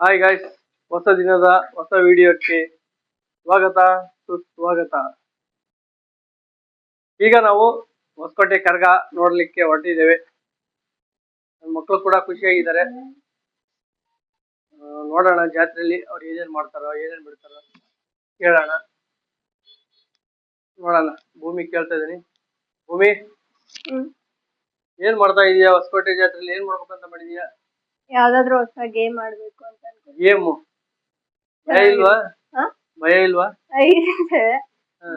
Hi guys, ಹೊಸ ದಿನದ ಹೊಸ ವಿಡಿಯೋಕ್ಕೆ ಸ್ವಾಗತ ಸುಸ್ವಾಗತ. ಈಗ ನಾವು ಹೊಸಕೋಟೆ ಕರ್ಗ ನೋಡ್ಲಿಕ್ಕೆ ಹೊರಟಿದ್ದೇವೆ. ನನ್ನ ಮಕ್ಕಳು ಕೂಡ ಖುಷಿಯಾಗಿದ್ದಾರೆ. ನೋಡೋಣ ಜಾತ್ರೆಯಲ್ಲಿ ಅವ್ರು ಏನೇನ್ ಮಾಡ್ತಾರೋ ಏನೇನ್ ಬಿಡ್ತಾರೋ ಕೇಳೋಣ, ನೋಡೋಣ. ಭೂಮಿ ಕೇಳ್ತಾ ಇದೀನಿ. ಭೂಮಿ, ಏನ್ ಮಾಡ್ತಾ ಇದೀಯಾ? ಹೊಸಕೋಟೆ ಜಾತ್ರೆಯಲ್ಲಿ ಏನ್ ಮಾಡ್ಬೇಕಂತ ಮಾಡಿದೀಯಾ? ಯಾವ್ದಾದ್ರು ಹೊಸ ಗೇಮ್ ಆಡ್ಬೇಕು ಅಂತ ಅನ್ಕೊಂಡೆ. ಗೇಮು ಭಯ ಇಲ್ವಾ? ಭಯ ಇಲ್ವಾ? ಇದೆ,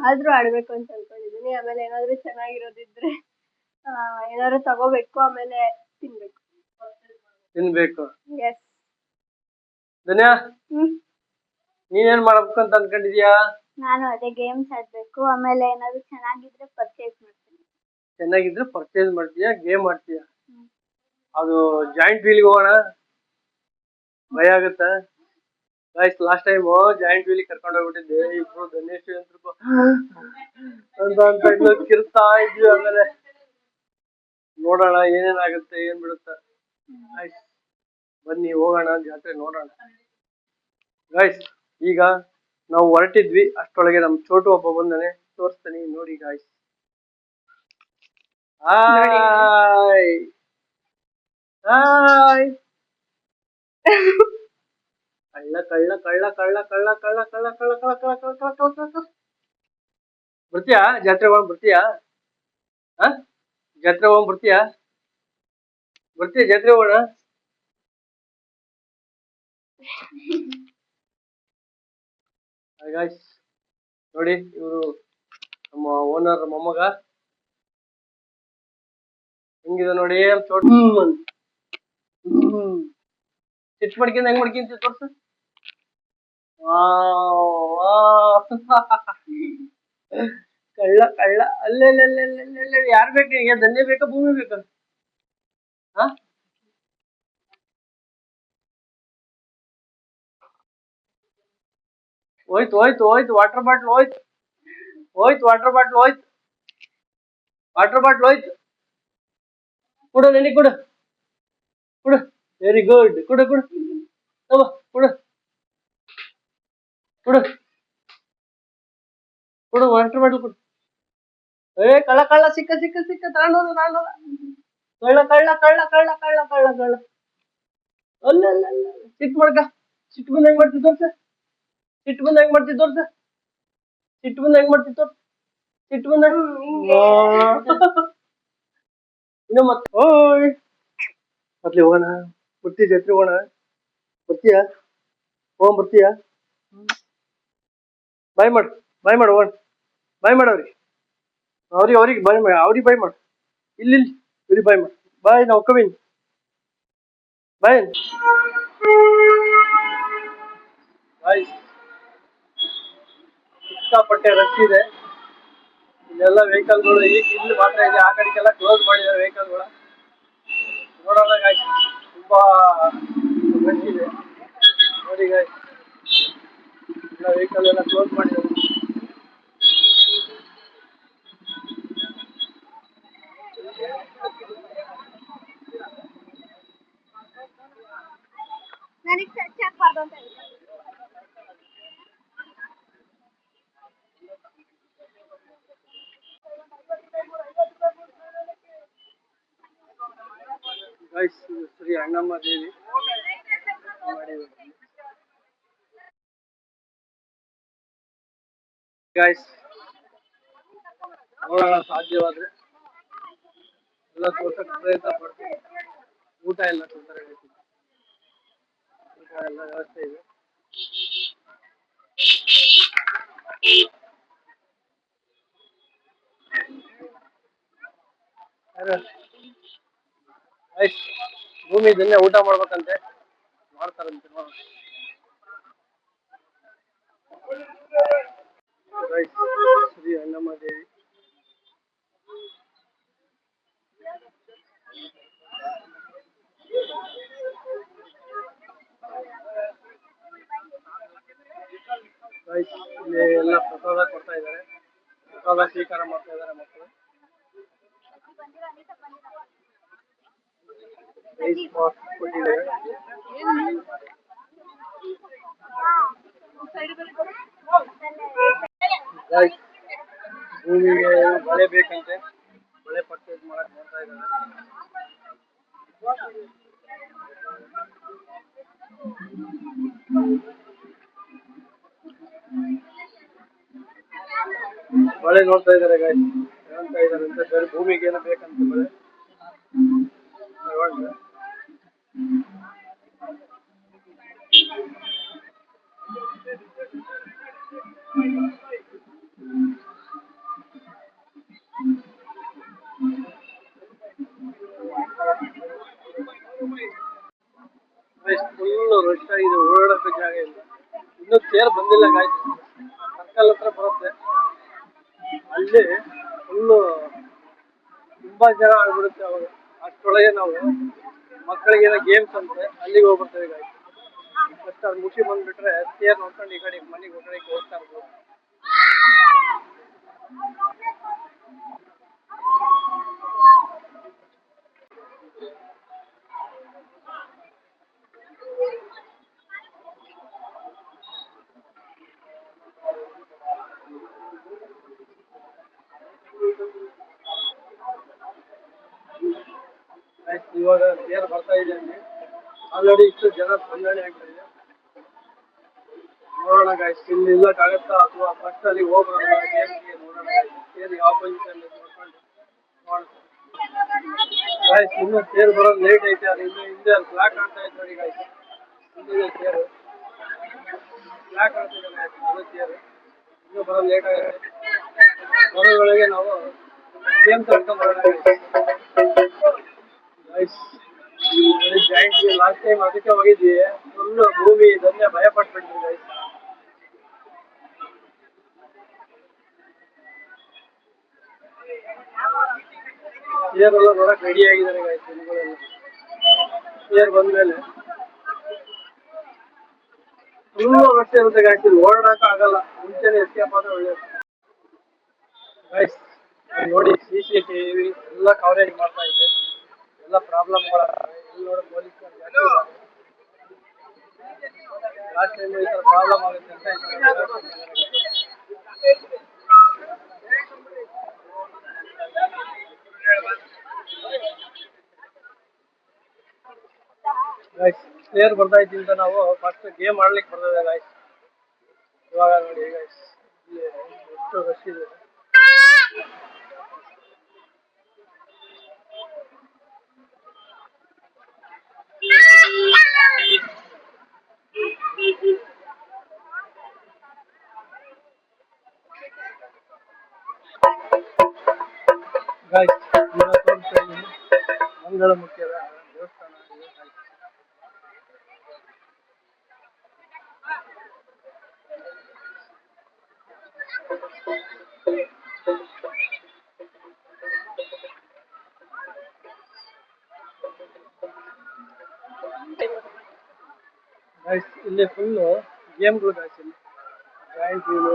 ಆದ್ರೂ ಆಡ್ಬೇಕು ಅಂತ ಅನ್ಕೊಂಡಿದೀನಿ. ಆಮೇಲೆ ಏನಾದ್ರು ಚೆನ್ನಾಗಿರೋದಿದ್ರೆ ಏನಾದ್ರು ತಗೋಬೇಕು, ಆಮೇಲೆ ತಿನ್ಬೇಕು. ಎಸ್. ಧನ್ಯಾ, ನೀನೇನ್ ಮಾಡ್ಬೇಕು ಅಂತ ಅನ್ಕೊಂಡಿದ್ಯಾ? ನಾನು ಅದೇ ಗೇಮ್ಸ್ ಆಡ್ಬೇಕು, ಆಮೇಲೆ ಏನಾದ್ರು ಚೆನ್ನಾಗಿದ್ರೆ ಪರ್ಚೇಸ್ ಮಾಡ್ತೀನಿ. ಚೆನ್ನಾಗಿದ್ರೆ ಪರ್ಚೇಸ್ ಮಾಡ್ತೀಯಾ, ಗೇಮ್ ಆಡ್ತೀಯಾ? ಅದು ಜಾಯಿಂಟ್ ವೀಲ್ಗೆ ಹೋಗೋಣ. ಭಯ ಆಗುತ್ತಾ? Guys, last time giant wheel ಕರ್ಕೊಂಡು ಹೋಗ್ಬಿಟ್ಟಿದ್ದೆ. ಇಬ್ರು ಧನೇಶ್ ಅಂತ ಇನ್ನು ಕಿರ್ತಾ ಇದ್ವಿ. ಆಮೇಲೆ ನೋಡೋಣ ಏನೇನಾಗುತ್ತೆ, ಏನ್ ಬಿಡುತ್ತ. ಗಾಯ್ಸ್ ಬನ್ನಿ ಹೋಗೋಣ, ಜಾತ್ರೆ ನೋಡೋಣ. ಗಾಯ್ಸ್, ಈಗ ನಾವು ಹೊರಟಿದ್ವಿ, ಅಷ್ಟೊಳಗೆ ನಮ್ ಚೋಟು ಒಬ್ಬ ಬಂದಾನೆ, ತೋರಿಸ್ತಾನೆ ನೋಡಿ ಗಾಯ್ಸ್. Hi hi. ಕಳ್ಳ ಕಳ್ಳ ಕಳ್ಳ ಕಳ್ಳ ಕಳ್ಳ ಕಳ್ಳ ಕಳ್ಳ ಕಳ್ಳ ಕಳ್ಳ ಕಳ್ಳ ಕಳ್ಳ ಕಳ್ಳ ಕಳ್ಳ ಕಳ್ಳ. ಬರ್ತೀಯಾ? ಜಾತ್ರೆ ಹೋಗೋಣ, ಬರ್ತೀಯಾ? ಜಾತ್ರೆ ಹೋಗೋಣ, ಬರ್ತೀಯಾ? ಬರ್ತೀಯ ಜಾತ್ರೆ ಹೋಗೋಣ? ಗಾಯ್ಸ್ ನೋಡಿ, ಇವರು ನಮ್ಮ ಓನರ್ ಮೊಮ್ಮಗ. ಹೆಂಗಿದೆ ನೋಡಿ ಚೋಟು. ಸಿಟ್ ಮಾಡ್ಕೊಂಡ್ ಹೆಂಗ್ ಮಾಡ್ಕೊಂತ ತೋರ್ಸು. ಕಳ್ಳ ಕಳ್ಳ. ಅಲ್ಲೆಲ್ಲ ಯಾರು ಬೇಕು ಈಗ? ಧನ್ಯ ಬೇಕಾ, ಭೂಮಿ ಬೇಕಾ? ಹೋಯ್ತು ಹೋಯ್ತು ಹೋಯ್ತು. ವಾಟರ್ ಬಾಟ್ಲ್ ಹೋಯ್ತು ಹೋಯ್ತು. ವಾಟರ್ ಬಾಟ್ಲ್ ಹೋಯ್ತು. ವಾಟರ್ ಬಾಟ್ಲ್ ಹೋಯ್ತು. ಕೊಡು ನನಗೆ, ಕೊಡು ಕೊಡು. Very good. ಕೊಡು ಕೊಡು ತಗೋ, ಕೊಡು ಕೊಡು ಕೊಡು. ವಾಟರ್ ಬಾಟ್ಲ್ ಕೊಡು. ಕಳ್ಳ ಕಳ್ಳ. ಸಿಕ್ಕ ಸಿಕ್ಕ ಸಿಕ್ಕ. ತಗೊಂಡೋದ ತಗೊಂಡೋದ. ಕಳ್ಳ ಕಳ್ಳ ಕಳ್ಳ ಕಳ್ಳ ಕಳ್ಳ ಕಳ್ಳ ಕಳ್ಳ. ಅಲ್ಲ ಅಲ್ಲ ಅಲ್ಲ. ಸಿಟ್ಟು ಮಾಡ್ಕ. ಸಿಟ್ಟು ಬಂದ ಹೆಂಗ್ ಮಾಡ್ತಿ ತೋರ್ಸ. ಸಿಟ್ಟು ಬಂದ ಹೆಂಗ್ ಮಾಡ್ತಿ ತೋರ್ಸ. ಸಿಟ್ಟು ಬಂದ ಹೆಂಗ್ ಮಾಡ್ತಿ ತೋರ್ಸ. ಸಿಟ್ಟು ಬಂದ ಇನ್ನು ಮತ್ತೆ. ಓಯ್ ಮೊದ್ಲು ಹೋಗೋಣ. ಬರ್ತೀಯ ಜಾತ್ರೆ ಹೋಗೋಣ? ಬರ್ತೀಯಾ? ಹೋಗೋಣ, ಬರ್ತೀಯಾ? ಬಾಯ್ ಮಾಡು, ಬಾಯ್ ಮಾಡು, ಹೋಗೋಣ. ಬಾಯ್ ಮಾಡು ಅವ್ರಿಗೆ, ಅವ್ರಿಗೆ ಬಾಯ್ ಮಾಡಿ, ಅವ್ರಿಗೆ ಬಾಯ್ ಮಾಡು. ಇಲ್ಲಿ ಇವ್ರಿಗೆ ಬಾಯ್ ಮಾಡು. ಬಾಯ್, ನಾವು ಕಮಿಂಗ್. ಬಾಯ್ ಬಾಯ್. ಸಿಕ್ಕಾಪಟ್ಟೆ ರಶ್ ಇದೆ. ಇಲ್ಲೆಲ್ಲ ವೆಹಿಕಲ್ಗಳು ಈಗ ಇಲ್ಲಿ ಮಾತ್ರ ಇದೆ, ಆ ಕಡೆಗೆಲ್ಲ ಕ್ಲೋಸ್ ಮಾಡಿದ್ದಾರೆ ವೆಹಿಕಲ್ಗಳು. ನೋಡೋಣ ಗಾಯ್ಸ್, ತುಂಬಾ ರಶ್ ಇದೆ ನೋಡಿ ಗಾಯ್ಸ್. ಎಲ್ಲ ವೆಹಿಕಲ್ ಎಲ್ಲ ಕ್ಲೋಸ್ ಮಾಡಿದ್ದಾರೆ. ಗಾಯ್ಸ್, ಶ್ರೀ ಅಣ್ಣಮ್ಮ ದೇವಿ ಗಾಯ್ಸ್. ನೋಡೋಣ, ಸಾಧ್ಯವಾದ್ರೆ ಎಲ್ಲ ತೋರ್ಸಕ್ಕೆ ಪ್ರಯತ್ನ ಪಡ್ತೀವಿ. ಊಟ ಎಲ್ಲ ತೊಂದರೆ, ಊಟ ಎಲ್ಲ ವ್ಯವಸ್ಥೆ ಇದೆ. ಭೂಮಿ ಇದನ್ನೇ ಊಟ ಮಾಡ್ಬೇಕಂತೆ, ಮಾಡ್ತಾರಂತೆ. ಶ್ರೀ ಅಣ್ಣಮ್ಮ ದೇವಿ. ಇಲ್ಲಿ ಎಲ್ಲ ಪ್ರಸಾದ ಕೊಡ್ತಾ ಇದ್ದಾರೆ, ಪ್ರಸಾದ ಸ್ವೀಕಾರ ಮಾಡ್ತಾ ಇದ್ದಾರೆ ಮಕ್ಕಳು. ಕೊಟ್ಟಿದ್ದಾರೆ. ಭೂಮಿಗೆ ಮಳೆ ಬೇಕಂತೆ, ಮಳೆ ಪರ್ಚೇಸ್ ಮಾಡಕ್ ನೋಡ್ತಾ ಇದ್ದಾರೆ. ಮಳೆ ನೋಡ್ತಾ ಇದಾರೆ ಗಾಯ್ಸ್, ಹೇಳ್ತಾ ಇದಾರೆ ಅಂತ ಸರಿ. ಭೂಮಿಗೆ ಏನೋ ಬೇಕಂತ ಮಳೆ. ಫುಲ್ ರಶ್ ಆಗಿದೆ, ಓಡಾಡಕ್ಕೆ ಜಾಗ ಇಲ್ಲ. ಇನ್ನೂ ಚೇರ್ ಬಂದಿಲ್ಲ ಗಾಯ್ಸ್, ಸರ್ಕಲ್ ಹತ್ರ ಬರುತ್ತೆ. ಅಲ್ಲಿ ಫುಲ್ಲು ತುಂಬಾ ಜನ ಆಗ್ಬಿಡುತ್ತೆ ಅವಾಗ. ಅಷ್ಟರೊಳಗೆ ನಾವು ಮಕ್ಕಳಿಗೆ ಏನೋ ಗೇಮ್ಸ್ ಅಂತೆ, ಅಲ್ಲಿಗೆ ಹೋಗ್ಬರ್ತೇವೆ ಗಾಯ್ಸ್. ಫಸ್ಟ್ ಅದು ಮುಗಿ ಬಂದ್ಬಿಟ್ರೆ ಚೇರ್ ನೋಡ್ಕೊಂಡು ಈ ಕಡೆ ಮನೆಗೆ ಹೋಗ್ತಾ ಇರ್ಬೋದು. ಇವಾಗ ಚೇರ್ ಬರ್ತಾ ಇದೆ ಅಲ್ಲಿ. ಆಲ್ರೆಡಿ ಇಷ್ಟು ಜನ ಸಂದಣಿ ಆಗ್ತಿದೆ. ನೋಡೋಣ ಗಾಯ್ಸ್, ಇಲ್ಲಿ ನಿಲ್ಲಕ್ಕಾಗತ್ತಾ ಅಥವಾ ಫಸ್ಟ್ ಅಲ್ಲಿ ಹೋಗೋಣ ಗೇಮ್ಗೆ. ನೋಡೋಣ ಚೇರ್ ಯಾವ ಪೊಸಿಷನ್ ನೋಡ್ಕೊಂಡು ನೋಡೋಣ ಗಾಯ್ಸ್. ಇನ್ನೂ ಚೇರ್ ಬರೋದು ಲೇಟ್ ಐತೆ. ಅದು ಇನ್ನು ಹಿಂದೆ ಅಲ್ಲಿ ಬ್ಲಾಕ್ ಕಾಣ್ತಾ ಇದೆ ನೋಡಿ ಗಾಯ್ಸ್, ಹಿಂದೆ ಚೇರ್ ಬ್ಲಾಕ್ ಕಾಣ್ತಿದೆ ಗಾಯ್ಸ್, ಅದು ಚೇರ್ ಇನ್ನೂ ಬರೋದು ಲೇಟ್ ಆಗುತ್ತೆ. ಬರೋದ್ರೊಳಗೆ ನಾವು ಗೇಮ್ ತಗೊಂಡು ಬರೋಣ ಗಾಯ್ಸ್. ಜಾಯಿಂಟ್ ಲಾಸ್ಟ್ ಟೈಮ್ ಅದಕ್ಕೆ ಹೋಗಿದ್ವಿ, ಫುಲ್ ಭೂಮಿ ಇದನ್ನೇ ಭಯ ಪಟ್ಬಿಟ್ವಿ ಗೈಸ್. ಚೇರ್ ಎಲ್ಲ ನೋಡಕ್ ರೆಡಿ ಆಗಿದ್ದಾರೆ ಗೈಸ್ ಜನಗಳೆಲ್ಲ. ಚೇರ್ ಬಂದ್ಮೇಲೆ ಫುಲ್ ರಶ್ ಇರುತ್ತೆ ಗೈಸ್, ಇಲ್ಲಿ ಓಡಾಡಕ್ ಆಗಲ್ಲ. ಮುಂಚೆನೆ ಎಸ್ಕೇಪ್ ಆದ್ರೆ ಒಳ್ಳೇದು ಗೈಸ್. ನೋಡಿ CCTV ಎಲ್ಲ ಕವರೇಜ್ ಮಾಡ್ತಾ ಇದೆ, ಎಲ್ಲ ಪ್ರಾಬ್ಲಮ್ಗಳ. ಇಲ್ಲಿ ನೋಡಿ ಪೊಲೀಸ್ ಲಾಸ್ಟ್ ಟೈಮ್ ಈ ಥರ ಪ್ರಾಬ್ಲಮ್ ಆಗುತ್ತೆ ಅಂತ ಗೈಸ್. ಪ್ಲೇಯರ್ ಬರ್ತಾ ಇದ್ದಿಂದ ನಾವು ಫಸ್ಟ್ ಗೇಮ್ ಆಡ್ಲಿಕ್ಕೆ ಬರ್ತದೆ ಗೈಸ್. ಇವಾಗ ನೋಡಿ ಗೈಸ್, ಇಲ್ಲಿ ಎಷ್ಟು ರಶ್ ಇದೆ. ಗೈಸ್ ಮಂಗಳ ಮುಖ್ಯದ ದೇವಸ್ಥಾನ ಗೈಸ್. ಇಲ್ಲಿ ಫುಲ್ಲು ಗೇಮ್ಗಳು ಗೈಸ್, ಇಲ್ಲಿ ಜಾಯಿಂಟ್ ವೀಲು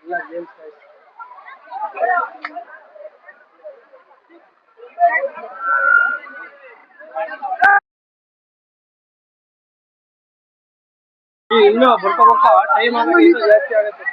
ಎಲ್ಲ ಗೇಮ್ಸ್ ಗೈಸ್. ಇನ್ನೂ ಬರ್ತಾ ಬರ್ತಾ ಟೈಮ್ ಆದಾಗ ಇನ್ನೂ ಜಾಸ್ತಿ ಆಗುತ್ತೆ.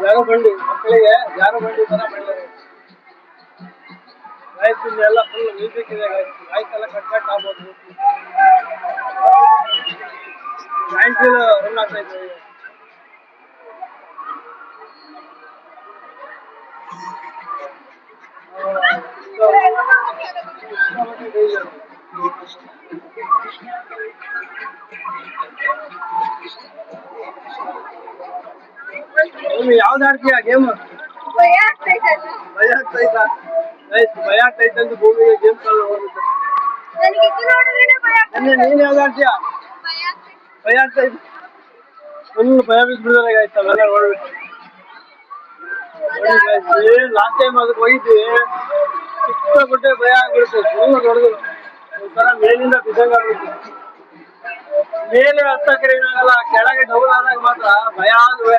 ಜಾರು ಬಂಡಿ ಮಕ್ಕಳಿಗೆ ಜಾರು ಬಂಡಿ ತರ ಮಾಡಿದ್ದಾರೆ ಗೈಸ್. ಇಲ್ಲೆಲ್ಲ ಫುಲ್ ಮ್ಯೂಸಿಕ್ ಇದೆ ಗೈಸ್, ವಾಯ್ಸ್ ಎಲ್ಲ ಕಟ್ ಆಗ್ಬೋದು. ಜಾಯಿಂಟ್ ವೀಲ್ ರನ್ ಆಗ್ತಾ ಇದೆ. ಯಾವ್ದು ಆಡ್ತೀಯ ಗೇಮ್? ಭಯ ಆಗ್ತೈತಲ್ಲ. ಭಯ ಆಗ್ತೈತಾ? ಭಯ ಆಗ್ತೈತೆ ಅಂತ ಭೂಮಿಗೆ ಗೇಮ್ ಹೋಗುತ್ತೆ. ನನಗೆ ಇದು ನೋಡಿದ್ರೆ ಭಯ ಆಗ್ತೈತೆ. ನೀನ್ ಯಾವ್ದು ಆಡ್ತೀಯಾ? ಭಯ ಆಗ್ತೈತೆ. ಫುಲ್ ಭಯ ಬಿದ್ಬಿಡ್ತಾರೆ ಗಾಯ್ಸ್ ಅವೆಲ್ಲ ನೋಡ್ಬಿಟ್ಟು. ಲಾಸ್ಟ್ ಟೈಮ್ ಅದಕ್ಕೆ ಹೋಗಿದ್ವಿ, ಸಿಕ್ಕಾಬಿಟ್ಟೆ ಭಯ ಆಗ್ಬಿಡುತ್ತೆ. ಫುಲ್ ಹೊಡೆದು ಒಂಥರ ಮೇಲಿಂದ ಬಿದ್ದಂಗ ಆಗ್ಬಿಡುತ್ತೆ. ಮೇಲೆ ಹತ್ತಕ್ರೆ ಏನಾಗಲ್ಲ, ಕೆಳಗೆ ಡೌನ್ ಆದಾಗ ಮಾತ್ರ ಭಯ ಆದ್ವೆ.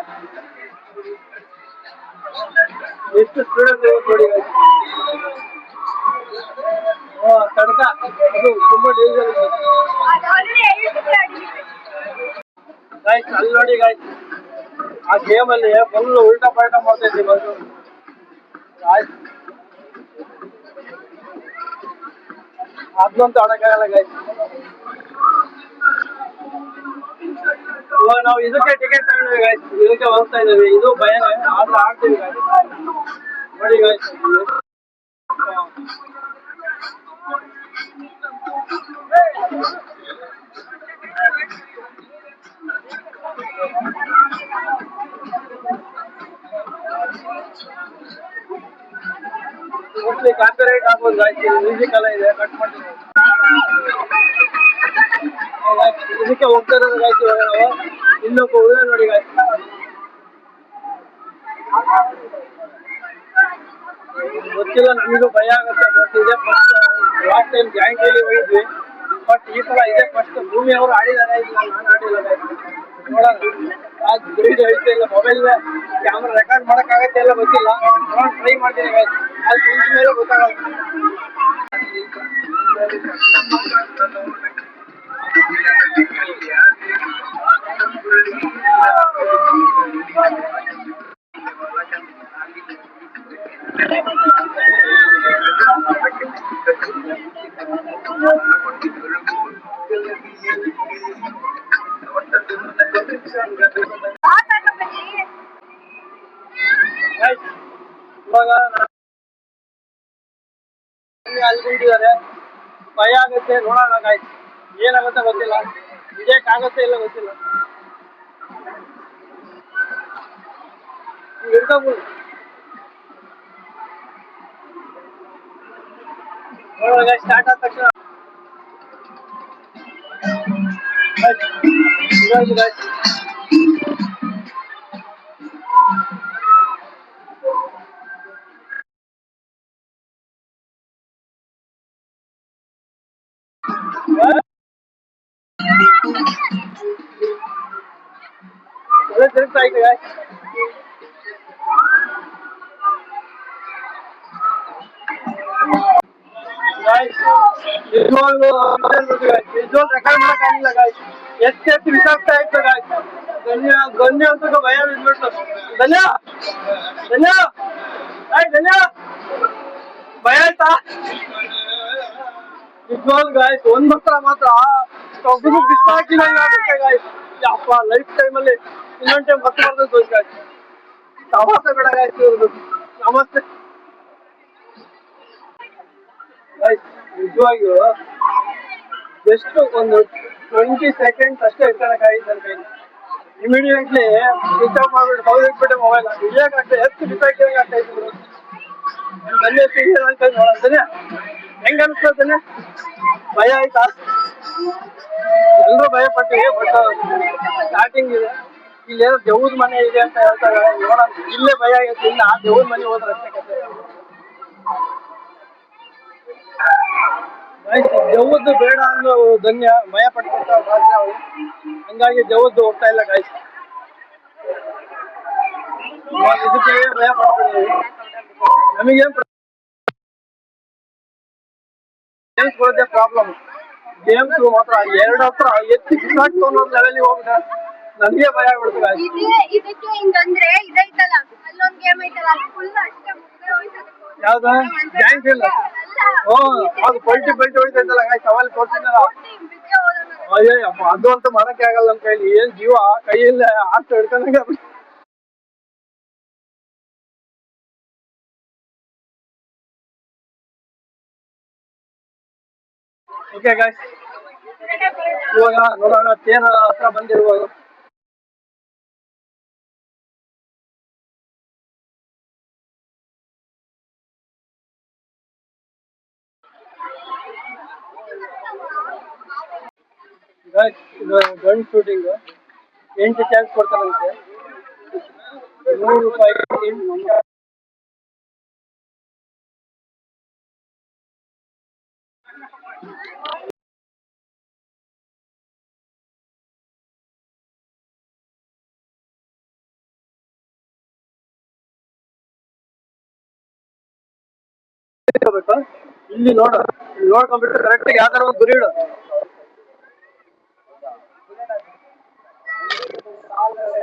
ಎಷ್ಟು ಸ್ಟೂಡೆಂಟ್ ನೋಡಿ ತಡ್ಕ, ಅದು ತುಂಬಾ ಡೇಂಜರ್ ಇದೆ ಗಾಯ್ಸ್. ಅಲ್ಲಿ ನೋಡಿ ಗಾಯ್ಸ್, ಆ ಗೇಮ್ ಅಲ್ಲಿ ಫುಲ್ ಉಲ್ಟಾ ಪಲ್ಟಾ ಮಾಡ್ತಾ ಇದ್ವಿ ಬಂದು ಗಾಯ್ಸ್. ಅದಂತೂ ಆಡಕ್ಕಾಗಲ್ಲ ಗಾಯ್ಸ್. ಇವಾಗ ನಾವು ಇದಕ್ಕೆ ಟಿಕೆಟ್ ತಗೊಂಡಿವಿ ಗಾಯ್ಸ್, ಇದಕ್ಕೆ ಹೋಗ್ತಾ ಇದ್ದೀವಿ. ಇದು ಭಯನೇ ಆದ್ರೆ ಆಡ್ತೀವಿ ಗಾಯ್ಸ್. ನೋಡಿ ಗಾಯ್ಸ್, ಮೋಸ್ಟ್ಲಿ ಕಾಪಿರೈಟ್ ಆಗ್ಬೋದು ಗಾಯ್ಸ್. ಮ್ಯೂಸಿಕ್ ಎಲ್ಲ ಇದೆ, ಕಟ್ ಮಾಡ್ತೀವಿ. ಇದಕ್ಕೆ ಹೋಗ್ತಾ ಇರೋದು ಗಾಯ್ಸ್. ಇವಾಗ ನಾವು ಇನ್ನೊಬ್ಬ ಹುಡುಗ ನೋಡಿ ಗಾಯ್ಸ್, ಗೊತ್ತಿಲ್ಲ, ನಮಗೂ ಭಯ ಆಗುತ್ತೆ. ಬಟ್ ಇದೇ ಫಸ್ಟ್, ಲಾಸ್ಟ್ ಟೈಮ್ ಜಾಯಿಂಟ್ ಅಲ್ಲಿ ಹೋಗಿದ್ವಿ. ಬಟ್ ಈ ಸಲ ಇದೇ ಫಸ್ಟ್. ಭೂಮಿ ಅವರು ಆಡಿದಾರೆ, ಇಲ್ಲ ನಾನು ಆಡಿಲ್ಲ ಗಾಯ್ಸ್. ನೋಡೋಣ, ಅದು ಬಿರಿಡ್ ಹೇಳ್ತಾ ಇಲ್ಲ. ಮೊಬೈಲ್ ಕ್ಯಾಮ್ರಾ ರೆಕಾರ್ಡ್ ಮಾಡೋಕ್ಕಾಗತ್ತೆ ಎಲ್ಲ ಗೊತ್ತಿಲ್ಲ. ನೋಡೋಣ, ಟ್ರೈ ಮಾಡ್ತೀನಿ ಗಾಯ್ಸ್. ಅದು ಕುಂತ ಮೇಲೆ ಗೊತ್ತಾಗಲ್ಲ. ಇವಾಗ ಅಲ್ಕೊಂಡಿದ್ದಾರೆ, ಭಯ ಆಗುತ್ತೆ. ನೋಡೋಣ ಗಾಯ್ಸ್, ಏನಾಗುತ್ತೆ ಗೊತ್ತಿಲ್ಲ. ಇದಕ್ಕಾಗತ್ತೆ ಇಲ್ಲ ಗೊತ್ತಿಲ್ಲ. ಹಿಡ್ಕೋಬೋದು ನೋಡೋಣ ಗಾಯ್ಸ್. ಸ್ಟಾರ್ಟ್ ಆದ ತಕ್ಷಣ ಗಾಯ್ಸ್, ತಿರುಗ್ತಾ ಐತೆ ಗಾಯ್ಸ್. ನಿಜವಾಗ್ಲೂ ರೆಕಾರ್ಡ್ ಮಾಡಕ್ಕಾಗಿಲ್ಲ ಗಾಯ್ಸ್. ಎತ್ತಿ ಬಿಸಾಕ್ತಾ ಇತ್ತು ಗಾಯ್ಸ್. ಗನ್ಯ ಅಂತ ಭಯ ಬಿದ್ಬಿಟ್ಟು. ಧನ್ಯ ಧನ್ಯ ಧನ್ಯ ಭಯ ಆಯ್ತಾ? ನಿಜವಾಗ್ಲೂ ಗಾಯ್ಸ್, ಒಂದ್ ಮಾತ್ರ ತೊಗದು ಬಿಸಾಕಿದಂಗೆ ಆಗುತ್ತೆ ಗಾಯ್ಸ್. ಯಪ್ಪ, ಲೈಫ್ ಟೈಮಲ್ಲಿ ಇನ್ನೊಂದು ಟೈಮ್ ಮತ್ತೆ ಬರ್ತದೆ ಗಾಯ್ಸ್. ಸವಾಸ ಬೇಡ ಗಾಯ್ಸ್ ಇವ್ರದ್ದು. ನಮಸ್ತೆ ಗಾಯ್ಸ್. ನಿಜವಾಗಿಯೂ ಜಸ್ಟ್ ಒಂದು 20 ಸೆಕೆಂಡ್ಸ್ ಅಷ್ಟೇ ಇಟ್ಕೊಳಕ್ಕಾಗಿತ್ತು ನನ್ನ ಕೈಲಿ. ಇಮಿಡಿಯೇಟ್ಲಿ ಸ್ವಿಚ್ ಆಫ್ ಮಾಡ್ಬಿಟ್ಟು ತೆಗೆದಿಟ್ಬಿಟ್ಟೆ ಮೊಬೈಲ್. ಇಳಿಯೋಕ್ಕಾಗ್ತದೆ, ಎತ್ತು ಬಿಸಾಕಿದಂಗೆ ಆಗ್ತಾ ಇತ್ತು. ಧನ್ಯ ಸೀರಿಯಲ್ ಅಂತ ನೋಡೋಣ. ಧನ್ಯ ಹೆಂಗ ಅನಿಸ್ತದೆ? ಭಯ ಆಯ್ತಾ? ಎಲ್ಲರೂ ಭಯ ಪಟ್ಟಿವಿ. ಬಟ್ ಸ್ಟಾರ್ಟಿಂಗ್ ಇದೆ. ಇಲ್ಲಿ ಏನೋ ದೇವ್ರ ಮನೆ ಇದೆ ಅಂತ ಹೇಳ್ತಾರೆ. ನೋಡೋಣ, ಇಲ್ಲೇ ಭಯ ಆಗೈತೆ. ಇನ್ನು ಆ ದೇವ್ರ ಮನೆ ಹೋದ್ರೆ ಅಷ್ಟೇ ಕತೆ. ದೇವದ್ದು ಬೇಡ ಅನ್ನೋ ಧನ್ಯ ಭಯ ಪಟ್ಕೊಳ್ತಾರೆ ರಾತ್ರಿ ಅವರು. ಹಂಗಾಗಿ ದೇವದ್ದು ಹೋಗ್ತಾ ಇಲ್ಲ ಗಾಯ್ಸ್. ಇದಕ್ಕೆ ಭಯ ಪಡ್ತಿದ್ದೀವಿ. ನಮಗೇನು ಗೇಮ್ಸ್ ಬರೋದೇ ಪ್ರಾಬ್ಲಮ್. ಗೇಮ್ಸ್ ಮಾತ್ರ ಎರಡು ಹತ್ರ ಎತ್ತಿ ಬಿಸಾಕ್ತು ಅನ್ನೋ ಲೆವೆಲ್ಗೆ ಹೋಗ್ಬಿಟ್ರೆ ನನಗೆ ಭಯ ಆಗ್ಬಿಡ್ತು ಗಾಯ್ಸ್. ಇದಕ್ಕೆ ಹಿಂಗಂದ್ರೆ ಇದೈತಲ್ಲ, ಅಲ್ಲೊಂದ್ ಗೇಮ್ ಐತಲ್ಲ, ಫುಲ್ ಅಷ್ಟೇ ಮುಗ್ದೇ ಹೋಯ್ತದೆ. ಯಾವ್ದು? ಜಾಯಿಂಟ್ ಇಲ್ಲ. ಅದು ಪಲ್ಟಿ ಹೊಡಿತೈತಲ್ಲ ಗಾಯ್ಸ್, ಅವಲ್ಲಿ ತೋರ್ಸಿದ್ದಲ್ಲ. ಅಯ್ಯಪ್ಪ, ಅದು ಅಂತ ಮಾಡಕ್ಕೆ ಆಗಲ್ಲ ನಮ್ಮ ಕೈಲಿ. ಏನ್ ಜೀವ ಕೈಯಲ್ಲ ಅಷ್ಟು ಹಿಡ್ಕೊಂಡಂಗೆ. ಓಕೆ ಗಾಯ್ಸ್, ಇವಾಗ ನೋಡೋಣ ತೇರ ಹತ್ರ ಬಂದಿರ್ಬೋದು. ಗನ್ ಶೂಟಿಂಗ್ 8 ಚಾನ್ಸ್ ಕೊಡ್ತಾರಂತೆ. 100 ರೂಪಾಯಿ 8 ಇಲ್ಲಿ ನೋಡ್ಕೊಂಡ್ಬಿಟ್ಟು ಕರೆಕ್ಟ್ ಯಾವ್ದಾರ ಒಂದು ಗುರಿ ಇಡು.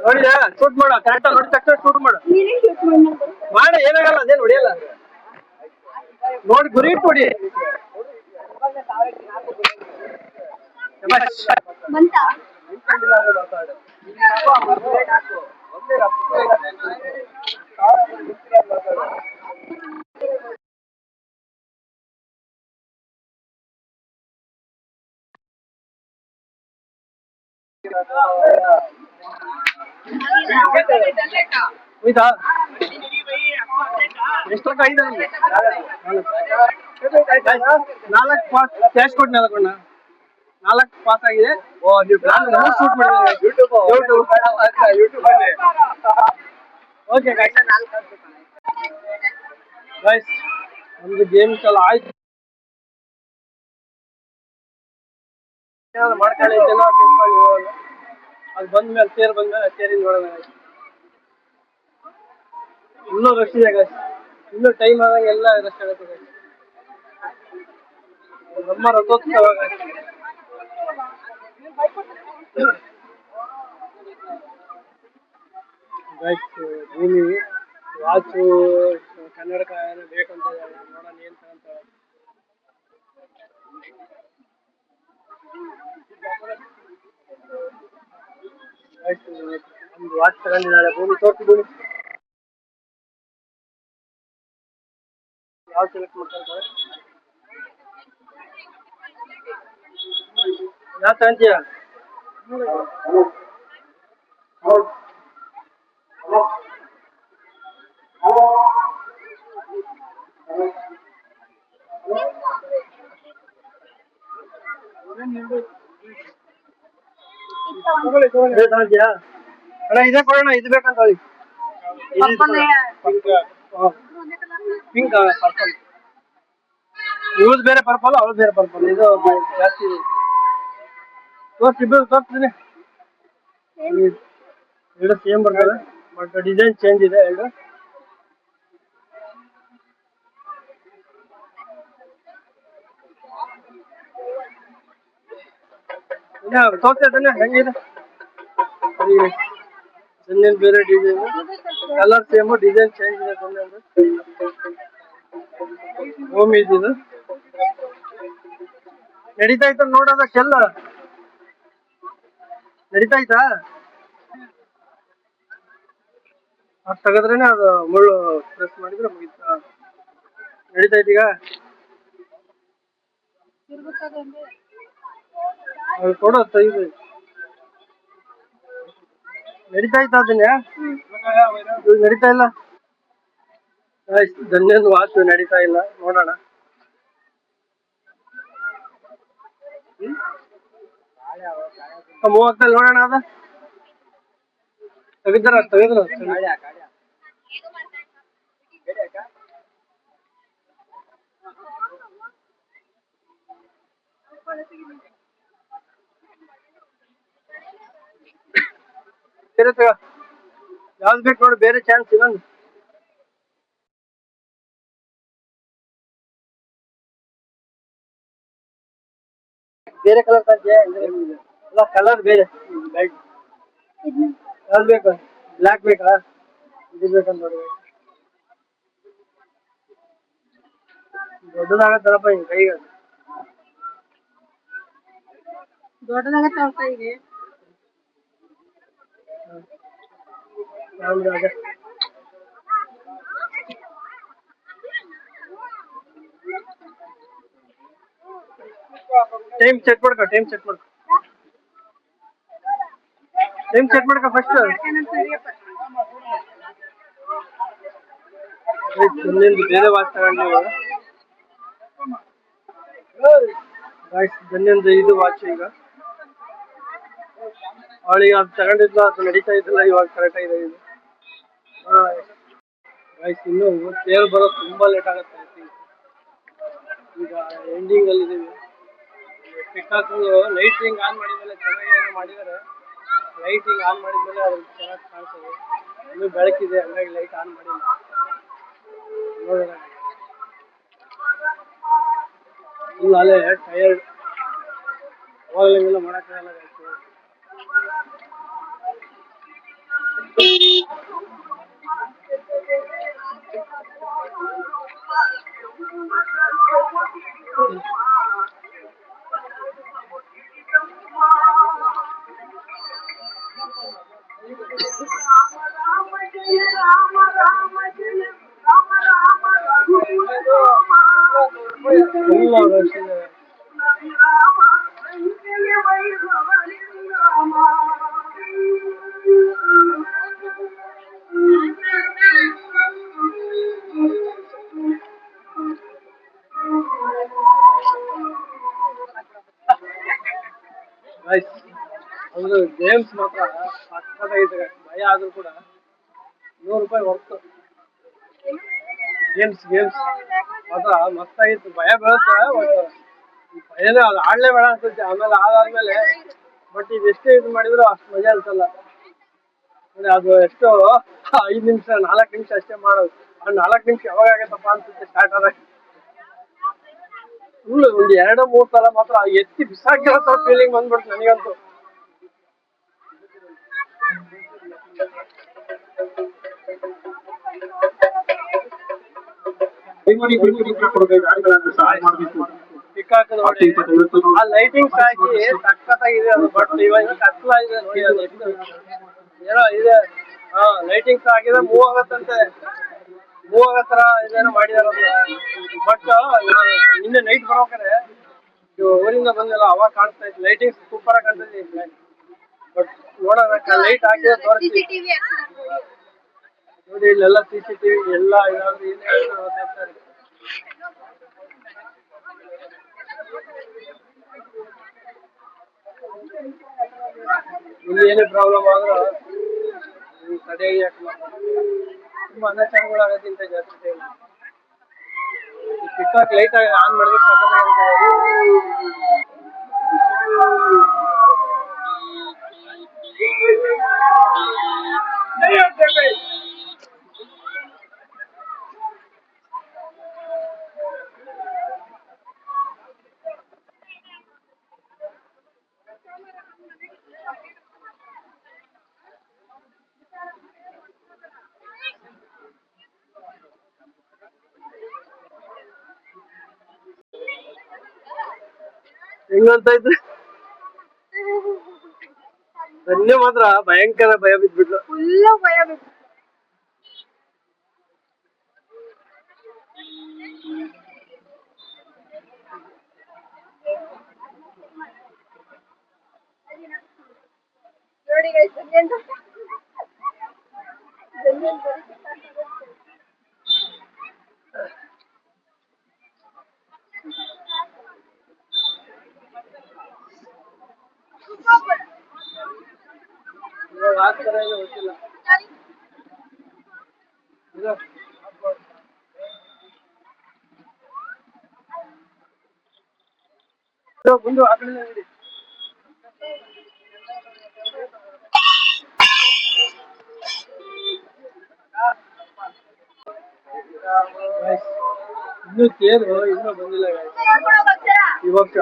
ನೋಡಿದ ಶೂಟ್ ಮಾಡು, ಕರೆಕ್ಟ್ ನೋಡಿ ತಕ್ಷಣ ಶೂಟ್ ಮಾಡು. ಮಾಡಿ ಏನಾಗಲ್ಲ, ಅದೇನು ಹೊಡಿಯಲ್ಲ. ನೋಡಿ ಗುರಿ ಇಟ್ಟು ಹೊಡಿ. ಎಷ್ಟೊತ್ತ 4 ಪಾಸ್ ಕ್ಯಾಶ್ ಕೊಟ್ಟು 4 ಪಾಸ್ ಆಗಿದೆ. ಶೂಟ್ ಮಾಡಿದ್ರೆ ಓಕೆ ಗೈಸ್, ನಮ್ದು ಗೇಮ್ಸ್ ಎಲ್ಲ ಆಯ್ತು. ಮಾಡ್ಕೊಳ್ಳಿ, ತಿಳ್ಕೊಳ್ಳಿ. ಅದು ಬಂದ್ಮೇಲೆ ತೇರಿಂದ ನೋಡೋಣ. ಇನ್ನೂ ರಶ್ ಇದೆ ಗೈಸ್, ಇನ್ನೂ ಟೈಮ್ ಆದಾಗ ಎಲ್ಲ ರಶ್ ಆಗುತ್ತೆ ಗೈಸ್. ನಮ್ಮ ರಥೋತ್ಸವ ಗೈಸ್. ಭೂಮಿ ವಾಚು ಕನ್ನಡಕ ಬೇಕಂತ ನೋಡೋಣ ಏನ್ ತಗೊಂತ. ಒಂದು ವಾಚ್ ತಗೊಂಡಿದ್ದಾಳೆ ಭೂಮಿ. ತೋರಿಸಿ ಭೂಮಿ, ಯಾವ ಸೆಲೆಕ್ಟ್ ಮಾಡ್ತಾರೆ? ಯಾವ ತಗೊಂತೀಯ? ಅಣ್ಣ ಇದೇ ಕೊಡೋಣ, ಇದು ಬೇಕಂತ ಹೇಳಿ. Pink purple. ಇವ್ದು ಬೇರೆ ಪರ್ಪಲ್, ಅವ್ಳು ಬೇರೆ ಪರ್ಪಲ್. ಇದು ಜಾಸ್ತಿ ತೋರಿಸ್ತೀನಿ. ಎರಡು ಸೇಮ್ ಬರ್ತದೆ, ಬಟ್ ಡಿಸೈನ್ ಚೇಂಜ್ ಇದೆ ಎರಡು. ತೋರಿಸ್ತಾನೆ ಹೆಂಗಿದೆ. ಇನ್ನೇನು ಬೇರೆ design, colour same, design change ಇದೆ. ಹೋಮ್ ಇದು ನಡೀತಾ ಇತ್ತು ನೋಡೋದ ಕೆಲ್ಲ ನಡೀತಾ ಇತ್ತಾ? ಅದು ತೆಗೆದ್ರೇನೆ ಅದು ಮುಳ್ಳು ಪ್ರೆಸ್ ಮಾಡಿದ್ರೆ ಮುಗಿತ. ನಡೀತಾ ಇತ್ತು ಈಗ. ಅದು ಕೊಡೋ ತೆಗೆದು ನಡೀತಾ ಇತ್ತು ಅದನ್ನೇ. ನಡೀತಾ ಇಲ್ಲ. ಧನ್ಯದ ವಾಚು ನಡೀತಾ ಇಲ್ಲ, ನೋಡೋಣ. ಮೂವತ್ತಲ್ಲಿ ನೋಡೋಣ. ಅದ ತೆಗಿದ್ರ ಯಾವ್ದು ಬೇಕು ನೋಡಿ, ಬೇರೆ ಚಾನ್ಸ್ ಇನ್ನೊಂದು. ಬೇರೆ ಕಲರ್ ಇಲ್ಲ, ಕಲರ್ ಬೇರೆ. ಯಾವ್ದು ಬೇಕು? ಬ್ಲ್ಯಾಕ್ ಬೇಕಾ? ಇದು ಬೇಕಂತ ನೋಡಿ. ದೊಡ್ಡದಾಗತ್ತಲ್ಲಪ್ಪ ಹಿಂಗೆ ಕೈಗೆ. ದೊಡ್ಡದಾಗತ್ತ ಕೈಗೆ. ಟೈಮ್ ಚೆಕ್ ಮಾಡ್ಕೊ ಫಸ್ಟ್. ಬೇರೆ ವಾಚ್ ತಗೊಂಡು ಧನ್ಯಂದು ಇದು ವಾಚ್ ಈಗ ಅವಳಿಗೆ ಅದು ತಗೊಂಡಿದ್ಲು, ಅದು ನಡೀತಾ ಇದ್ದಿಲ್ಲ, ಇವಾಗ ಕರೆಕ್ಟ್ ಆಗಿದೆ ಇದು. ಗೈಸ್ ಇನ್ನು ತೇರು ಬರೋದು ತುಂಬಾ ಲೇಟ್ ಆಗುತ್ತೆ. ಈಗ ಎಂಡಿಂಗ್ ಅಲ್ಲಿ ಇದೀವಿ. ಪಿಕಾಕು ಲೈಟಿಂಗ್ ಆನ್ ಮಾಡಿದ್ಮೇಲೆ ಚೆನ್ನಾಗಿ ಏನೋ ಮಾಡಿದ್ದಾರೆ. ಲೈಟಿಂಗ್ ಆನ್ ಮಾಡಿದ್ಮೇಲೆ ಅದು ಚೆನ್ನಾಗಿ ಕಾಣ್ತದೆ. ಇನ್ನೂ ಬೆಳಕಿದೆ, ಹಂಗಾಗಿ ಲೈಟ್ ಆನ್ ಮಾಡಿಲ್ಲ. ನೋಡೋಣ. ಫುಲ್ ಅಲ್ಲೇ ಟಯರ್ಡ್, ಅವಾಗಲೆಲ್ಲ ಮಾಡೋಕ್ಕಾಗಲ್ಲ. ಫುಲ್ ರಶ್ ಇದೆ. ಒಂದು ಗೇಮ್ಸ್ ಮಾತ್ರ ಸಕ್ಕತ್ತಾಗಿದೆ. ಭಯ ಆದ್ರೂ ಕೂಡ ₹100 ವರ್ತು. ಗೇಮ್ಸ್ ಮಾತ್ರ ಮಸ್ತಾಗಿತ್ತು. ಭಯ ಬೀಳುತ್ತೆ, ಭಯನೇ ಅದು ಆಡ್ಲೇ ಬೇಡ ಅನ್ಸುತ್ತೆ. ಆಮೇಲೆ ಆದ್ಮೇಲೆ ಬಟ್ ಇದು ಎಷ್ಟೇ ಇದು ಮಾಡಿದ್ರು ಅಷ್ಟು ಮಜಾ ಅನ್ಸಲ್ಲ. ಅದು ಎಷ್ಟು 5 ನಿಮಿಷ 4 ನಿಮಿಷ ಅಷ್ಟೇ ಮಾಡೋದು. ಆ 4 ನಿಮಿಷ ಯಾವಾಗ ಆಗತ್ತಪ್ಪ ಅನ್ಸುತ್ತೆ ಸ್ಟಾರ್ಟ್ ಆದಾಗ. ಫುಲ್ ಒಂದು 2-3 ಸಲ ಮಾತ್ರ ಎತ್ತಿ ಬಿಸಾಕಿರೋ ಫೀಲಿಂಗ್ ಬಂದ್ಬಿಡ್ತು ನನಗಂತೂ. ಪಿಕಾಕ್ ನೋಡಿ, ಆ ಲೈಟಿಂಗ್ಸ್ ಹಾಕಿ ಸಖತ್ತಾಗಿದೆ ಅದು. ಬಟ್ ಇವಾಗ ಕತ್ಲಾಗಿದೆ ನೋಡಿ, ಅದು ಎಷ್ಟು ಏನೋ ಇದೆ. ಲೈಟಿಂಗ್ಸ್ ಹಾಕಿದ್ರೆ ಮೂವ್ ಆಗತ್ತಂತೆ, ಮೂವ್ ಆಗೋ ತರ ಇದೇನೋ ಮಾಡಿದಾರ. ಬಟ್ ನಿನ್ನೆ ನೈಟ್ ಬರ್ಬೇಕಾದ್ರೆ ಊರಿಂದ ಬಂದಿಲ್ಲ, ಅವಾಗ ಕಾಣಿಸ್ತಾ ಇತ್ತು. ಲೈಟಿಂಗ್ಸ್ ಸೂಪರ್ ಆಗಿ ಕಾಣ್ತಾ ಇದೆ. ಬಟ್ ನೋಡೋಣ, ಲೈಟ್ ಹಾಕಿದ್ರೆ ತೋರಿಸ್ತೀವಿ ನೋಡಿ. ಇಲ್ಲೆಲ್ಲ CCTV ಎಲ್ಲ ಇದಾದ್ರೆ ಏನೇ ಓದಾಡ್ತಾರೆ. ಇಲ್ಲಿ ಏನೇ ಪ್ರಾಬ್ಲಮ್ ಆದ್ರೂ ತಡೆಯಾಗಿ ಹಾಕಲ್ಲ. ತುಂಬಾ ಅನಾಚಾರಗಳಾಗತ್ತೆ ಇಂಥ ಜಾಸ್ತಿ ಟೈಮ್. ಪಿಕಾಕ್ ಲೈಟ್ ಆನ್ ಮಾಡಿದ್ರೆ ಸಕ್ಕತ್ತಾಗಿರುತ್ತೆ. ಹೆಂಗಂತ ಇದ್ರೆ ಧನ್ಯ ಮಾತ್ರ ಭಯಂಕರ ಭಯ ಬಿದ್ಬಿಟ್ಲು. ಫುಲ್ಲು ಭಯ ಬಿತ್ತು. ನೋಡಿ ಗೈಸ್, ಇವಾಗ ಆಗ್ತಾರೆ ಗೊತ್ತಿಲ್ಲ. ಮುಂದೆ ಆ ಕಡೆ ನೋಡಿ. ಇನ್ನೂ ತೇರು ಇನ್ನೂ ಬಂದಿಲ್ಲ. ಇವಾಗ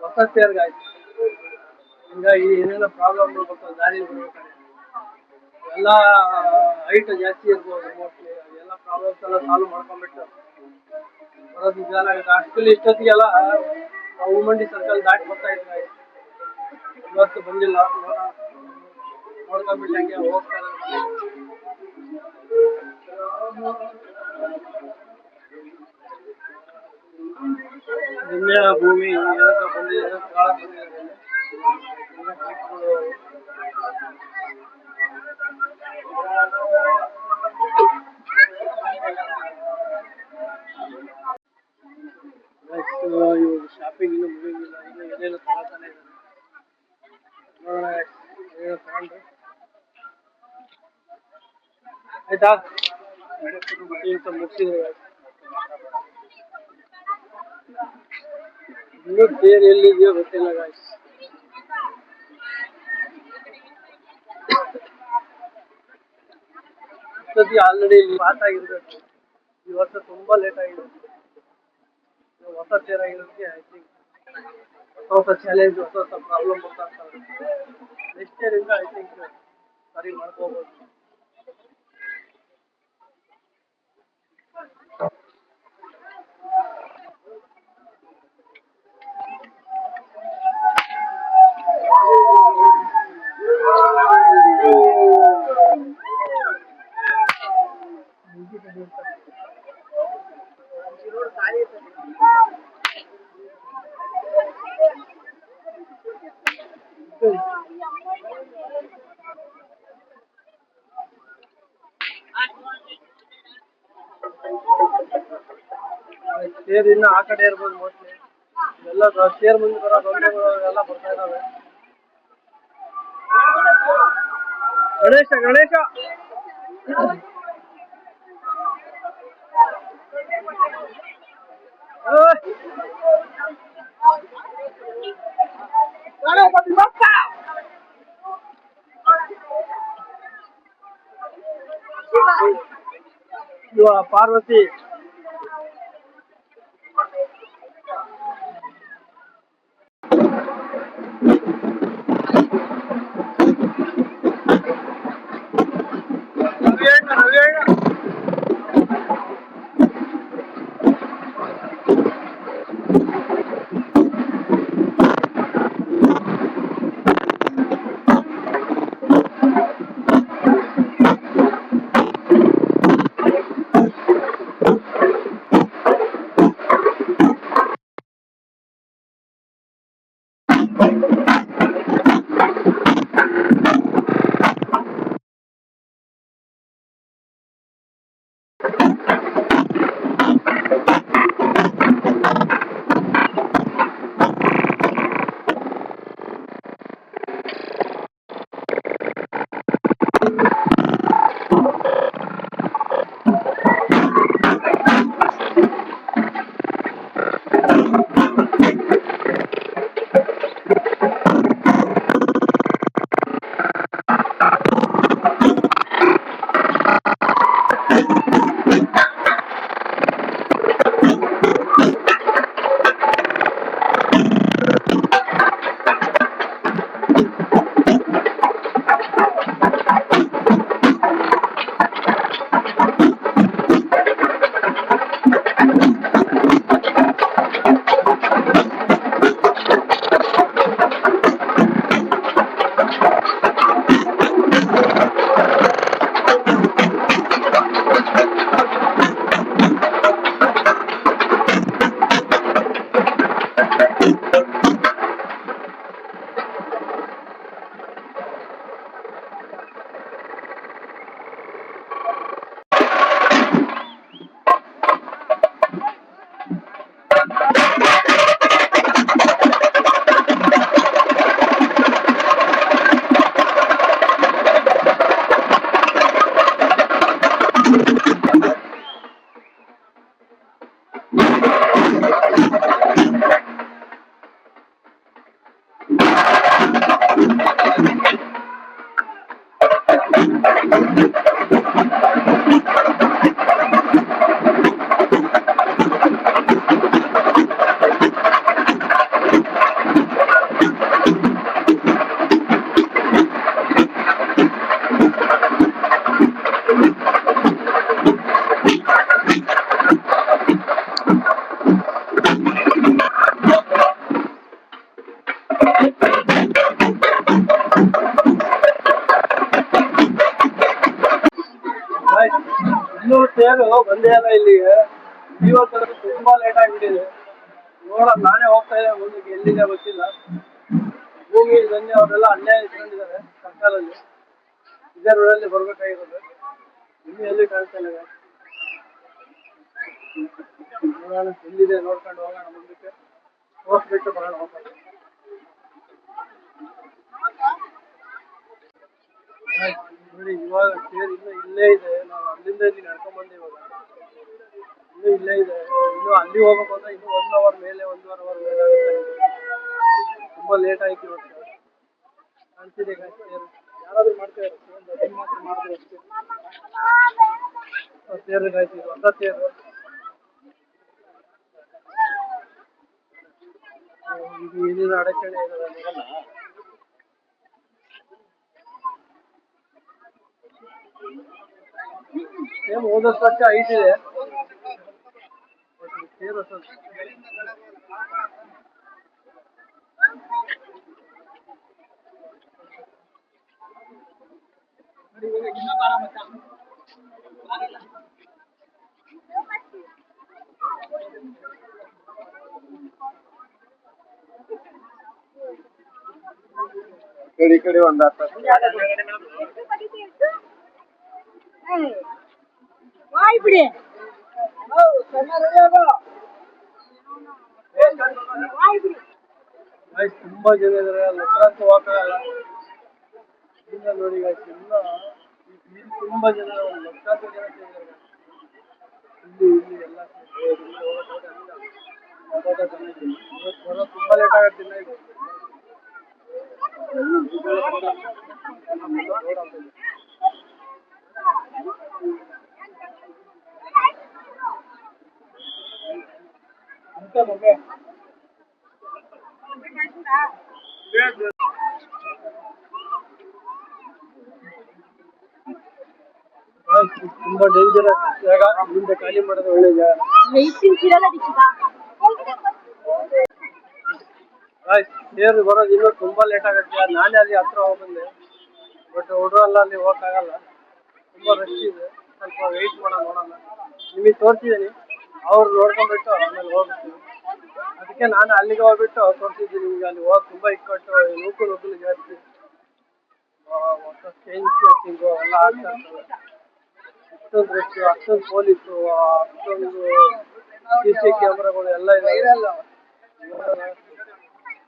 ಹೊಸ ತೇರ್ಗಾಯ್ತು. ಹಿಂಗಾಗಿ ಏನೇನೋ ಪ್ರಾಬ್ಲಮ್ ಬರ್ತಾವೆ ದಾರಿ ಬರ್ಬೇಕಾದ್ರೆ. ಎಲ್ಲ ಹೈಟ್ ಜಾಸ್ತಿ ಇರ್ಬೋದು ಮೋಸ್ಟ್ಲಿ. ಅದೆಲ್ಲ ಪ್ರಾಬ್ಲಮ್ಸ್ ಎಲ್ಲ ಸಾಲ್ವ್ ಮಾಡ್ಕೊಂಡ್ಬಿಟ್ಟು ಬರೋದು ನಿಧಾನ ಆಗುತ್ತೆ. ಆಕ್ಚುಲಿ ಇಷ್ಟೊತ್ತಿಗೆಲ್ಲ ಹೂಮಂಡಿ ಸರ್ಕಲ್ ದಾಟಿ ಬರ್ತಾ ಇದ್ರು. ಇವತ್ತು ಬಂದಿಲ್ಲ, ನೋಡ್ಕೊಂಡ್ಬಿಟ್ಟು ಹಂಗೆ ಹೋಗ್ತಾರೆ. ನಿನ್ನೆ ಭೂಮಿ ಏನಕ್ಕ ಬಂದಿದೆ, ಕಾಳಕ್ಕೆ ಬಂದಿದ್ದಾರೆ. ಶಾಪಿಂಗ್ ಇನ್ನೂ ಮುಗಿದಿಲ್ಲ, ಇನ್ನೂ ಏನೇನು ತಗೋತಾನೆ ಇದ್ದಾರೆ. ನೋಡೋಣ. ತಗೊಂಡ್ರೆ ಆಯ್ತಾ. ಮುಗಿಸಿದ್ರೆ ಇನ್ನೂ ತೇರು ಎಲ್ಲಿದೆಯೋ ಗೊತ್ತಿಲ್ಲ ಗಾಯ್ಸ್. ಆಲ್ರೆಡಿ ಇಲ್ಲಿ ಪಾಸ್ ಆಗಿರ್ಬೇಕು. ಈ ವರ್ಷ ತುಂಬಾ ಲೇಟ್ ಆಗಿದೆ. ಹೊಸ ತೇರ್ ಆಗಿರೋದಕ್ಕೆ ಐ ಥಿಂಕ್ ಹೊಸ ಚಾಲೆಂಜ್, ಹೊಸ ಪ್ರಾಬ್ಲಮ್ ಬರ್ತಾ ಇರ್ತಾರೆ. ನೆಕ್ಸ್ಟ್ ಇಯರ್ ಇಂದ ಐ ಥಿಂಕ್ ಸರಿ ಮಾಡ್ಕೋಬಹುದು. ತೇರ್ ಇನ್ನ ಆ ಕಡೆ ಇರ್ಬೋದು ಮೋಸ್ಟ್ಲಿ. ಎಲ್ಲ ತೇರ್ ಮುಂದೆ ಬರೋ ಗೊಂಬೆಗಳು ಎಲ್ಲ ಬರ್ತಾ ಇದಾವೆ. ಗಣೇಶ ಗಣೇಶ ಪಾರ್ವತಿ ಇನ್ನೂ ತೇರು ಬಂದೇ ಇಲ್ಲ ಇಲ್ಲಿಗೆ. ಇವತ್ತು ತುಂಬಾ ಲೇಟ್ ಆಗಿಬಿಟ್ಟಿದೆ. ನೋಡೋಣ, ನಾನೇ ಹೋಗ್ತಾ ಇದ್ದೆ ಮುಂದಕ್ಕೆ, ಎಲ್ಲಿದೆ ಗೊತ್ತಿಲ್ಲ. ಭೂಮಿ ಧನ್ಯ ಅವರೆಲ್ಲ ಅಲ್ಲೇ ಇಟ್ಕೊಂಡಿದ್ದಾರೆ ಸರ್ಕಾರದಲ್ಲಿ. ಇದೇ ರೋಡಲ್ಲಿ ಬರ್ಬೇಕಾಗಿರೋದು. ಇನ್ನು ಎಲ್ಲಿ ಕಾಣ್ತಾ ಇಲ್ಲ. ನೋಡೋಣ ಎಲ್ಲಿದೆ ನೋಡ್ಕೊಂಡು ಹೋಗೋಣ ಮುಂದಕ್ಕೆ. ಹೋಗ್ಬಿಟ್ಟು ಬರೋಣ ವಾಪಸ್. ನೋಡಿ ಇವಾಗ ತೇರು ಇನ್ನೂ ಇಲ್ಲೇ ಇದೆ. ನಾವು ಅಲ್ಲಿಂದ ಇಲ್ಲಿ ನಡ್ಕೊಂಡ್ ಬಂದೆ ಇವಾಗ. ಇನ್ನೂ ಇಲ್ಲೇ ಇದೆ. ಇನ್ನು ಅಲ್ಲಿ ಹೋಗ್ಬೇಕು ಅಂದ್ರೆ ಇನ್ನೂ 1 ಅವರ್ ಮೇಲೆ 1.5 ಅವರ್ ಮೇಲೆ ಆಗುತ್ತೆ. ತುಂಬಾ ಲೇಟ್ ಆಯ್ತು ಇವತ್ತು. ಕಾಣ್ತಿದೆ ತೇರು. ಯಾರಾದ್ರೂ ಮಾಡ್ತಾರೆ ಮಾತ್ರ ಮಾಡಿದ್ರೆ ಅಷ್ಟೇ. ತೇರು ಕಾಯ್ತಿದ್ರು ಹೊಸ ತೇರು. ಈಗ ಏನಿಲ್ಲ ಅಡಚಣೆ ಇರೋಲ್ಲ. ಸೇಮ್ ಹೋದಷ್ಟು ವರ್ಷ ಹೈಟ್ ಇದೆ. ತೇರು ಸ್ವಲ್ಪ ಈ ಕಡೆ ಒಂದು ಬಿಡಿ ತುಂಬಾ ಜನ ಇದಾರೆ. ಅಲ್ಲಿ ಹತ್ರ ಅಂತೂ ಹೋಗಕ್ಕಾಗಲ್ಲ. ಇಲ್ಲಿಂದ ನೋಡಿ ಇನ್ನು ತುಂಬಾ ಜನ ಲಕ್ಷಾಂತರ ಜನ ಸೇರಿದ್ದಾರೆ. ಇಲ್ಲಿ ಎಲ್ಲ ತುಂಬಾ ಲೇಟ್ ಆಗುತ್ತೆ. ಇನ್ನ ಇದು ತುಂಬಾ ಡೇಂಜರ್ ಜಾಗ. ಇಲ್ಲಿಂದ ಖಾಲಿ ಮಾಡೋದು ಒಳ್ಳೆ ಜಾಗ. ತೇರು ಬರೋದು ಇನ್ನೂ ತುಂಬಾ ಲೇಟ್ ಆಗುತ್ತೆ. ನಾನೇ ಅಲ್ಲಿ ಹತ್ರ ಹೋಗ್ಬಂದೆ. ಬಟ್ ಹುಡುಗರೆಲ್ಲ ಅಲ್ಲಿ ಹೋಗಕ್ಕಾಗಲ್ಲ. ತುಂಬಾ ರಶ್ ಇದೆ. ಸ್ವಲ್ಪ ವೆಯ್ಟ್ ನೋಡೋಣ. ನಿಮಗೆ ತೋರಿಸಿದ್ದೀನಿ. ಅವ್ರು ನೋಡ್ಕೊಂಡ್ಬಿಟ್ಟು ಆಮೇಲೆ ಹೋಗ್ಬಿಡ್ತೀವಿ. ಅದಕ್ಕೆ ನಾನು ಅಲ್ಲಿಗೆ ಹೋಗ್ಬಿಟ್ಟು ತೋರಿಸಿದ್ದೀನಿ ನಿಮ್ಗೆ. ಅಲ್ಲಿ ಹೋಗಿ ತುಂಬಾ ಇಕ್ಕಟ್ಟು, ನುಗ್ಗಲು ಜಾಸ್ತಿ. ಹೊಸ ಚೇಂಜ್ ಸ್ಟಿಂಗು ಎಲ್ಲ ಆಗ್ತಾ ಇರ್ತವೆ. ಅಷ್ಟೊಂದು ರಶ್, ಅಷ್ಟೊಂದು ಪೊಲೀಸು, ಅಷ್ಟೊಂದು CC ಕ್ಯಾಮ್ರಾಗಳು ಎಲ್ಲ ಇದೆ.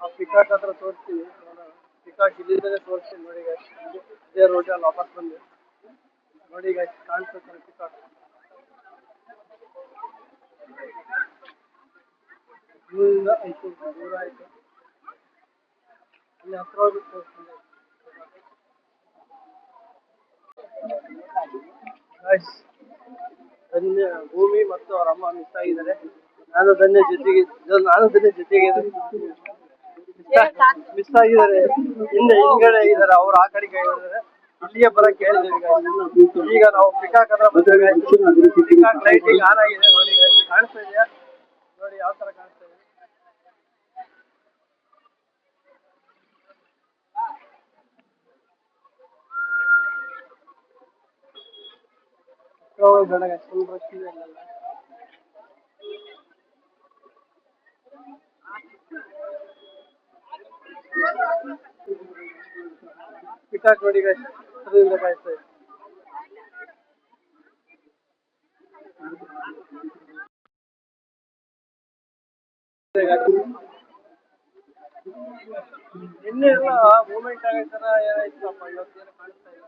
ಆ ಪಿಕಾಕ್ ಹತ್ರ ತೋರಿಸ್ತೀವಿ. ಪಿಕಾಕ್ ಇಲ್ಲಿಂದಲೇ ತೋರಿಸ್ತೀನಿ ನೋಡಿ. ಇದೇ ರೋಡಲ್ಲಿ ವಾಪಸ್ ಬಂದು ನೋಡಿ ಕಾಣಿಸುತ್ತೆ ಪಿಕಾಕ್. ಇಲ್ಲಿಂದ ದೂರ ಆಯ್ತು. ಅಲ್ಲಿ ಹತ್ರ ಹೋಗ್ಬಿಟ್ಟು ತೋರಿಸ್ತೀನಿ. ಭೂಮಿ ಮತ್ತು ಅವ್ರ ಅಮ್ಮ ಮಿಸ್ ಆಗಿದ್ದಾರೆ. ನಾನು ಧನ್ಯ ಜೊತೆಗೆ ಮಿಸ್ ಆಗಿದ್ದಾರೆ. ಹಿಂಗಡೆ ಇದ್ದಾರೆ. ಅವ್ರು ಆ ಕಡೆ ಇದ್ದಾರೆ. ಇಲ್ಲಿಗೆ ಬರಕ್ ಹೇಳಿದ್ದೀವಿ. ಈಗ ನಾವು ಪಿಕಾಕ್ ಹತ್ರ ಬಂದಿದ್ದೀವಿ. ಪಿಕಾಕ್ ಲೈಟಿಂಗ್ ಆನ್ ಆಗಿದೆ ನೋಡಿ. ಕಾಣಿಸ್ತಾ ಇದೆಯಾ ನೋಡಿ ಯಾವ ತರ ಕಾಣಿಸ್ತಾ ಇದೆ. ಬೆಳಗ್ಗೆ ಫುಲ್ ರಶ್ ಇದೆ. ಪಿಕಾಕ್ ನೋಡಿ ಅದರಿಂದ ಕಾಯ್ತಾ ಇದೆ. ನಿನ್ನೆ ಎಲ್ಲ ಮೂಮೆಂಟ್ ಆಗೈತರ ಏನಾಯ್ತಪ್ಪ, ಇವತ್ತೇನು ಕಾಣಿಸ್ತಾ ಇಲ್ಲ.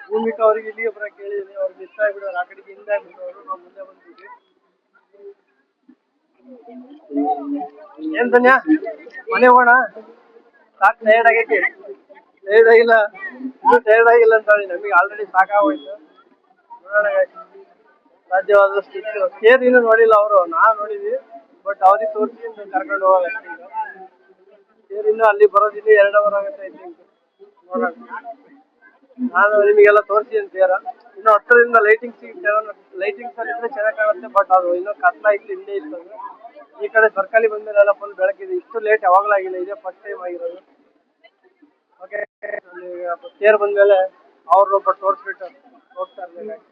ಭೂಮಿಕಾ ಅವ್ರಿಗೆ ಇಲ್ಲಿಗೆ ಬರಕ್ಕೆ ಹೇಳಿದೀನಿ. ಅವ್ರಿಗೆ ಇಷ್ಟ ಆಗ್ಬಿಡೋರು. ಆ ಕಡೆಗೆ ಹಿಂದೆ ಆಗ್ಬಿಡೋರು. ನಾವು ಮುಂದೆ ಬಂದಿದ್ವಿ. ಏನ್ ಧನ್ಯ ಮನೆ ಹೋಗೋಣ? ಸಾಕು, ಟೈರ್ಡ್ ಆಗೈತಿ. ಟೈರ್ಡ್ ಆಗಿಲ್ಲ, ಇನ್ನೂ ಟೈರ್ಡ್ ಆಗಿಲ್ಲ ಅಂತ ಹೇಳಿ ನಮಗೆ ಆಲ್ರೆಡಿ ಸಾಕಾಗೋಯ್ತು. ನೋಡೋಣ ಸಾಧ್ಯವಾದಷ್ಟು ತೇರು ಇನ್ನೂ ನೋಡಿಲ್ಲ ಅವರು. ನಾವು ನೋಡಿದ್ವಿ, ಬಟ್ ಅವ್ರಿಗೆ ತೋರಿಸಿ ಕರ್ಕೊಂಡು ಹೋಗಲ್ಲ. ತೇರು ಇನ್ನೂ ಅಲ್ಲಿ ಬರೋದಿಲ್ಲ. 2 ಅವರ್ ಆಗುತ್ತೆ. ನೋಡೋಣ. ನಾನು ನಿಮಗೆಲ್ಲ ತೋರಿಸಿದ್ದೀನಿ ತೇರ. ಇನ್ನು ಹತ್ತಿರದಿಂದ ಲೈಟಿಂಗ್ಸ್ ಅಲ್ಲಿ ಇದ್ರೆ ಚೆನ್ನಾಗಿ ಕಾಣುತ್ತೆ. ಬಟ್ ಅದು ಇನ್ನೂ ಕತ್ಲಾಯ್ತು, ಹಿಂದೆ ಇತ್ತು. ಈ ಕಡೆ ಸರ್ಕಲಿ ಬಂದ್ಮೇಲೆ ಎಲ್ಲ ಫುಲ್ ಬೆಳಕಿದೆ. ಇಷ್ಟು ಲೇಟ್ ಯಾವಾಗಲಾಗಿಲ್ಲ. ಇದೇ ಫಸ್ಟ್ ಟೈಮ್ ಆಗಿರೋದು. ಓಕೆ, ತೇರು ಬಂದ್ಮೇಲೆ ಅವ್ರನ್ನೊಬ್ಬ ತೋರಿಸ್ಬಿಟ್ಟು ಹೋಗ್ತಾ ಇರ್ಬೇಕು.